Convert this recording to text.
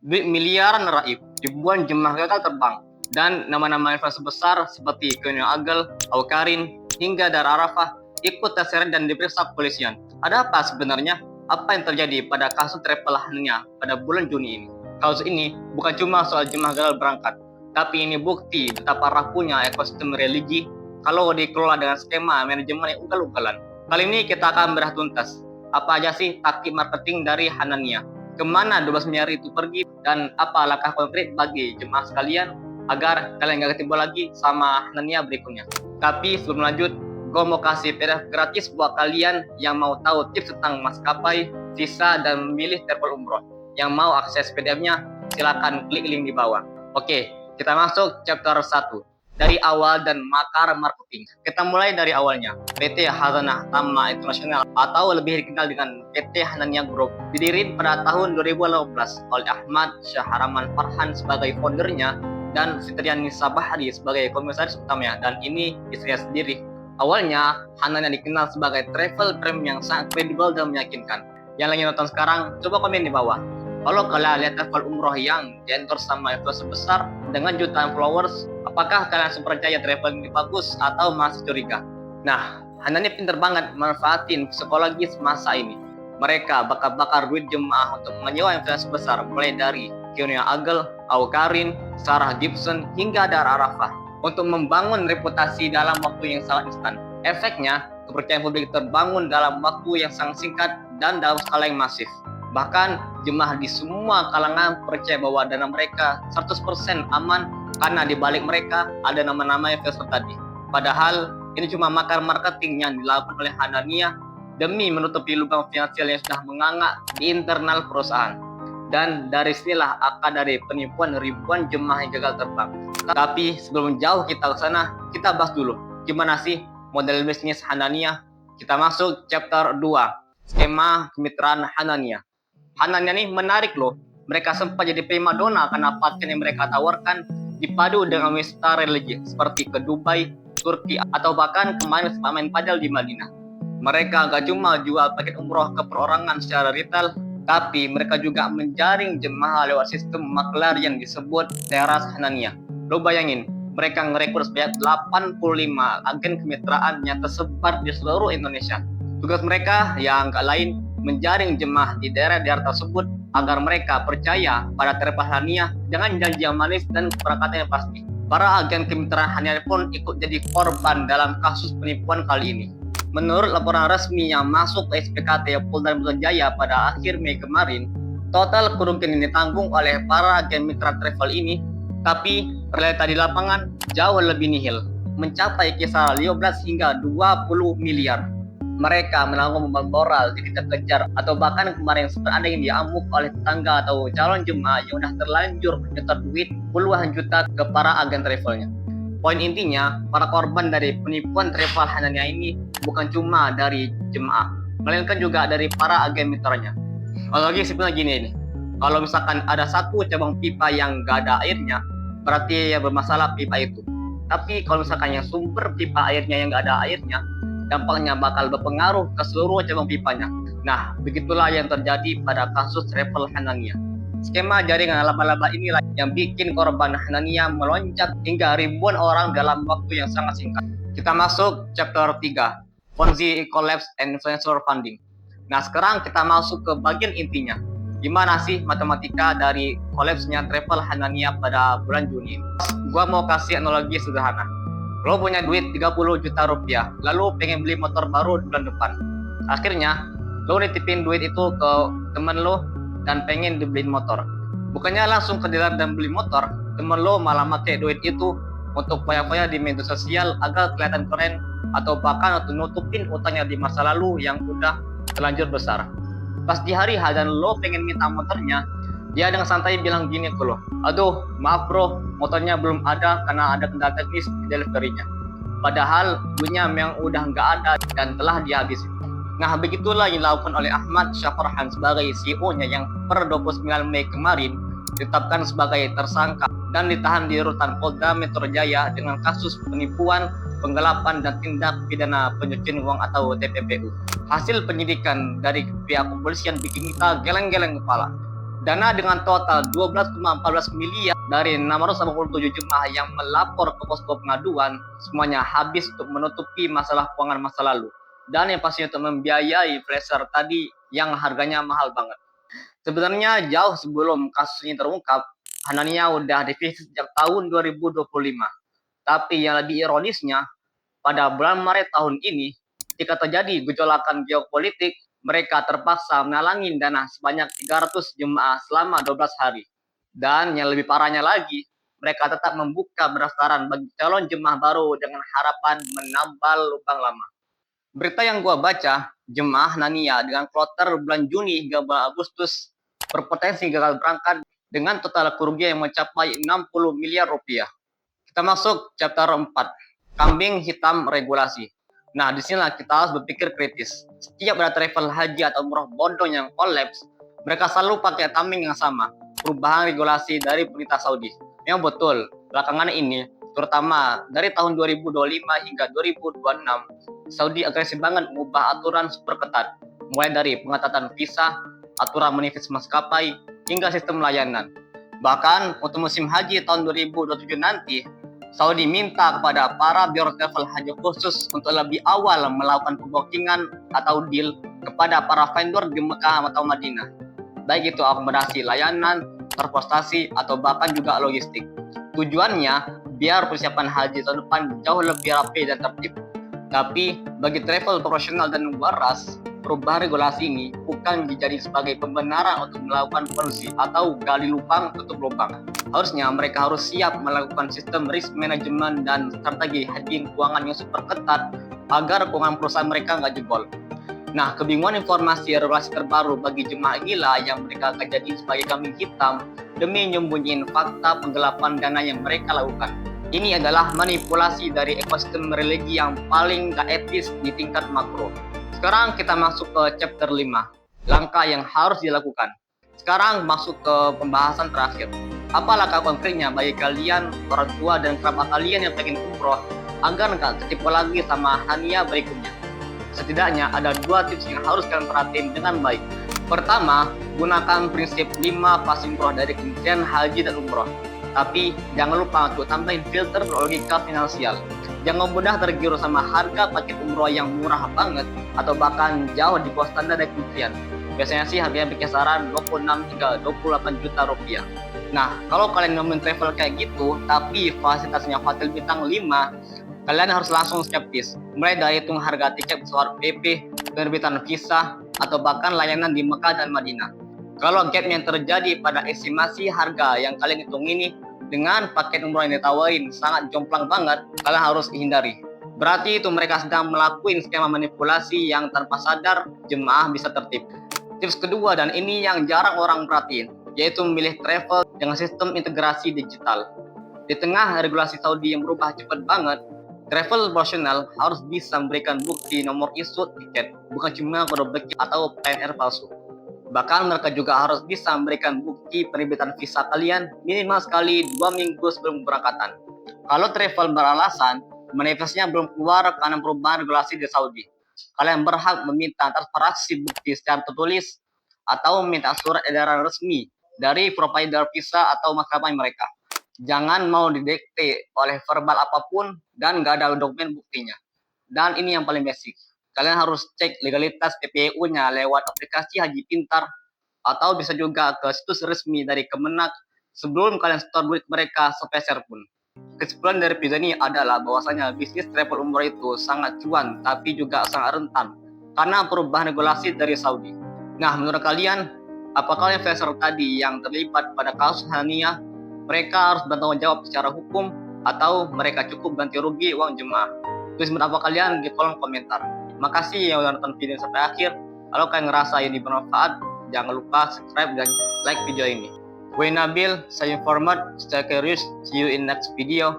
duit miliaran raib, ribuan jemaah gagal terbang, dan nama-nama investor besar seperti Kurnia Agel, Awkarin, hingga Dar Arafah ikut terseret dan diperiksa kepolisian. Ada apa sebenarnya? Apa yang terjadi pada kasus travel Hanania pada bulan Juni ini? Kasus ini bukan cuma soal jemaah gagal berangkat, tapi ini bukti betapa rapuhnya ekosistem religi kalau dikelola dengan skema manajemen yang ugal-ugalan. Kali ini kita akan bedah tuntas apa aja sih taktik marketing dari Hanania, kemana 12 miliar itu pergi, dan apa langkah konkret bagi jemaah sekalian agar kalian gak ketipu lagi sama Hanania berikutnya. Tapi sebelum lanjut, gue mau kasih PDF gratis buat kalian yang mau tahu tips tentang maskapai, visa, dan memilih travel umroh. Yang mau akses PDF-nya, silakan klik link di bawah. Oke, kita masuk chapter 1. Dari awal dan makar marketing. Kita mulai dari awalnya. PT Hazanah Tama Internasional atau lebih dikenal dengan PT Hanania Group didirikan pada tahun 2018 oleh Ahmad Syahraman Farhan sebagai foundernya dan Fitriani Sabahri sebagai komisaris utamanya, dan ini istrinya sendiri. Awalnya, Hanania dikenal sebagai travel brand yang sangat kredibel dan meyakinkan. Yang lagi nonton sekarang, coba komen di bawah. Kalau kalian lihat travel umroh yang di-endorse sama influencer besar dengan jutaan followers, apakah kalian langsung percaya travel ini bagus atau masih curiga? Nah, Hanania pinter banget manfaatin psikologis masa ini. Mereka bakar duit jemaah untuk menyewa influencer besar mulai dari Kurnia Agel, Awkarin, Sarah Gibson, hingga Dar Arafah untuk membangun reputasi dalam waktu yang sangat instan. Efeknya, kepercayaan publik terbangun dalam waktu yang sangat singkat dan dalam skala yang masif. Bahkan, jemaah di semua kalangan percaya bahwa dana mereka 100% aman karena di balik mereka ada nama-nama investor tadi. Padahal, ini cuma makar marketing yang dilakukan oleh Hanania demi menutupi lubang finansial yang sudah menganga di internal perusahaan. Dan dari sinilah akar dari penipuan ribuan jemaah yang gagal terbang. Tapi sebelum jauh kita ke sana, kita bahas dulu gimana sih model bisnis Hanania. Kita masuk chapter 2, skema kemitraan Hanania. Hanania nih menarik loh. Mereka sempat jadi primadona karena paket yang mereka tawarkan dipadu dengan wisata religi seperti ke Dubai, Turki, atau bahkan kemarin main padel di Madinah. Mereka gak cuma jual paket umroh ke perorangan secara retail, tapi mereka juga menjaring jemaah lewat sistem maklar yang disebut teras Hanania. Lo bayangin, mereka ngerekrut sebanyak 85 agen kemitraan yang tersebar di seluruh Indonesia. Tugas mereka yang gak lain menjaring jemaah di daerah-daerah tersebut agar mereka percaya pada travel Hanania dengan janji yang manis dan keberangkatan yang pasti. Para agen kemitraan Hanania pun ikut jadi korban dalam kasus penipuan kali ini. Menurut laporan resmi yang masuk ke SPKT Polda Metro Jaya pada akhir Mei kemarin, total kerugian yang ditanggung oleh para agen mitra travel ini, tapi realita di lapangan jauh lebih nihil, mencapai kisaran 15 hingga 20 miliar. Mereka menanggung beban moral dikejar-kejar, atau bahkan kemarin sempat ada yang diamuk oleh tetangga atau calon jemaah yang udah terlanjur nyetor duit puluhan juta ke para agen travelnya. Poin intinya, para korban dari penipuan travel Hanania ini bukan cuma dari jemaah, melainkan juga dari para agen mitranya. Kalau lagi sebenarnya gini nih, kalau misalkan ada satu cabang pipa yang gak ada airnya, berarti ya bermasalah pipa itu. Tapi kalau misalkan yang sumber pipa airnya yang gak ada airnya, dampaknya bakal berpengaruh ke seluruh cabang pipanya. Nah, begitulah yang terjadi pada kasus travel Hanania. Skema jaringan laba-laba inilah yang bikin korban Hanania melonjak hingga ribuan orang dalam waktu yang sangat singkat. Kita masuk chapter 3, Ponzi Collapse and Influencer Funding. Nah, sekarang kita masuk ke bagian intinya. Gimana sih matematika dari collapse-nya travel Hanania pada bulan Juni? Gua mau kasih analogi sederhana. Lo punya duit 30 juta rupiah, lalu pengen beli motor baru bulan depan. Akhirnya, lo nitipin duit itu ke temen lo dan pengen dibeliin motor. Bukannya langsung ke dealer dan beli motor, temen lo malah pakai duit itu untuk foya-foya di media sosial agar kelihatan keren, atau bahkan untuk nutupin utangnya di masa lalu yang udah terlanjur besar. Pas di hari H dan lo pengen minta motornya, dia dengan santai bilang gini ke lo, aduh maaf bro, motornya belum ada karena ada kendala teknis di delivery-nya. Padahal duitnya memang udah nggak ada dan telah dihabisin. Nah, begitulah yang dilakukan oleh Ahmad Syahfarhan sebagai CEO-nya yang per 29 Mei kemarin ditetapkan sebagai tersangka dan ditahan di rutan Polda Metro Jaya dengan kasus penipuan, penggelapan, dan tindak pidana pencucian uang atau TPPU. Hasil penyidikan dari pihak kepolisian bikin kita geleng-geleng kepala. Dana dengan total 12,14 miliar dari 687 jemaah yang melapor ke posko pengaduan semuanya habis untuk menutupi masalah keuangan masa lalu. Dan yang pastinya untuk membiayai freezer tadi yang harganya mahal banget. Sebenarnya jauh sebelum kasus ini terungkap, Hanania udah defisit sejak tahun 2025. Tapi yang lebih ironisnya, pada bulan Maret tahun ini, ketika terjadi gejolakan geopolitik, mereka terpaksa menalangi dana sebanyak 300 jemaah selama 12 hari. Dan yang lebih parahnya lagi, mereka tetap membuka pendaftaran bagi calon jemaah baru dengan harapan menambal lubang lama. Berita yang gua baca, jemaah Nania dengan kloter bulan Juni hingga bulan Agustus berpotensi gagal berangkat dengan total kerugian yang mencapai 60 miliar rupiah. Kita masuk chapter 4, kambing hitam regulasi. Nah, disinilah kita harus berpikir kritis. Setiap ada travel haji atau umroh bodong yang kolaps, mereka selalu pakai kambing yang sama, perubahan regulasi dari pemerintah Saudi. Yang betul, belakangan ini, terutama dari tahun 2025 hingga 2026, Saudi agresif banget mengubah aturan super ketat, mulai dari pengetatan visa, aturan manifest maskapai, hingga sistem layanan. Bahkan untuk musim haji tahun 2027 nanti, Saudi minta kepada para biro travel haji khusus untuk lebih awal melakukan pembookingan atau deal kepada para vendor di Mekah atau Madinah. Baik itu akomodasi, layanan, transportasi, atau bahkan juga logistik. Tujuannya biar persiapan haji tahun depan jauh lebih rapi dan tertib. Tapi bagi travel profesional dan waras, perubahan regulasi ini bukan dijadikan sebagai pembenaran untuk melakukan polusi atau gali lubang tutup lubang. Harusnya mereka harus siap melakukan sistem risk management dan strategi hedging keuangan yang super ketat agar keuangan perusahaan mereka nggak jebol. Nah, kebingungan informasi regulasi terbaru bagi jemaah inilah yang mereka akan jadi sebagai kambing hitam demi nyembunyiin fakta penggelapan dana yang mereka lakukan. Ini adalah manipulasi dari ekosistem religi yang paling gak etis di tingkat makro. Sekarang kita masuk ke chapter 5, langkah yang harus dilakukan. Sekarang masuk ke pembahasan terakhir. Apa langkah konkretnya bagi kalian, orang tua dan kerabat kalian yang pengen umroh agar gak ketipu lagi sama Hania berikutnya? Setidaknya ada 2 tips yang harus kalian perhatiin dengan baik. Pertama, gunakan prinsip 5 pas umroh dari Kementerian Haji dan Umroh. Tapi jangan lupa untuk tambahin filter logika finansial. Jangan mudah tergiur sama harga paket umroh yang murah banget atau bahkan jauh di bawah standar dari kementerian. Biasanya sih harganya berkisaran 26 hingga 28 juta rupiah. Nah, kalau kalian ngomongin travel kayak gitu, tapi fasilitasnya hotel bintang 5, kalian harus langsung skeptis. Mulai dari hitung harga tiket pesawat PP, penerbitan visa, atau bahkan layanan di Mekah dan Madinah. Kalau gap yang terjadi pada estimasi harga yang kalian hitung ini dengan paket umroh yang ditawarin sangat jomplang banget, kalian harus hindari. Berarti itu mereka sedang melakukan skema manipulasi yang tanpa sadar jemaah bisa tertib. Tips kedua, dan ini yang jarang orang perhatiin, yaitu memilih travel dengan sistem integrasi digital. Di tengah regulasi Saudi yang berubah cepat banget, travel profesional harus bisa memberikan bukti nomor isu tiket, bukan cuma kode bekal atau PNR palsu. Bahkan mereka juga harus bisa memberikan bukti penerbitan visa kalian minimal sekali 2 minggu sebelum keberangkatan. Kalau travel beralasan, manifestnya belum keluar karena perubahan regulasi di Saudi, kalian berhak meminta transparansi bukti secara tertulis atau meminta surat edaran resmi dari provider visa atau maskapai mereka. Jangan mau didikte oleh verbal apapun dan nggak ada dokumen buktinya. Dan ini yang paling basic. Kalian harus cek legalitas PPU-nya lewat aplikasi Haji Pintar atau bisa juga ke situs resmi dari Kemenak sebelum kalian store duit mereka sepeser pun. Kesimpulan dari video ini adalah bahwasanya bisnis travel umroh itu sangat cuan tapi juga sangat rentan karena perubahan regulasi dari Saudi. Nah, menurut kalian, apakah investor tadi yang terlibat pada kasus Hania mereka harus bertanggung jawab secara hukum atau mereka cukup ganti rugi uang jemaah? Tulis pendapat kalian di kolom komentar. Makasih yang udah nonton video sampai akhir. Kalau kalian ngerasa ini bermanfaat, jangan lupa subscribe dan like video ini. Gue Nabil, saya informat, stay curious, see you in next video.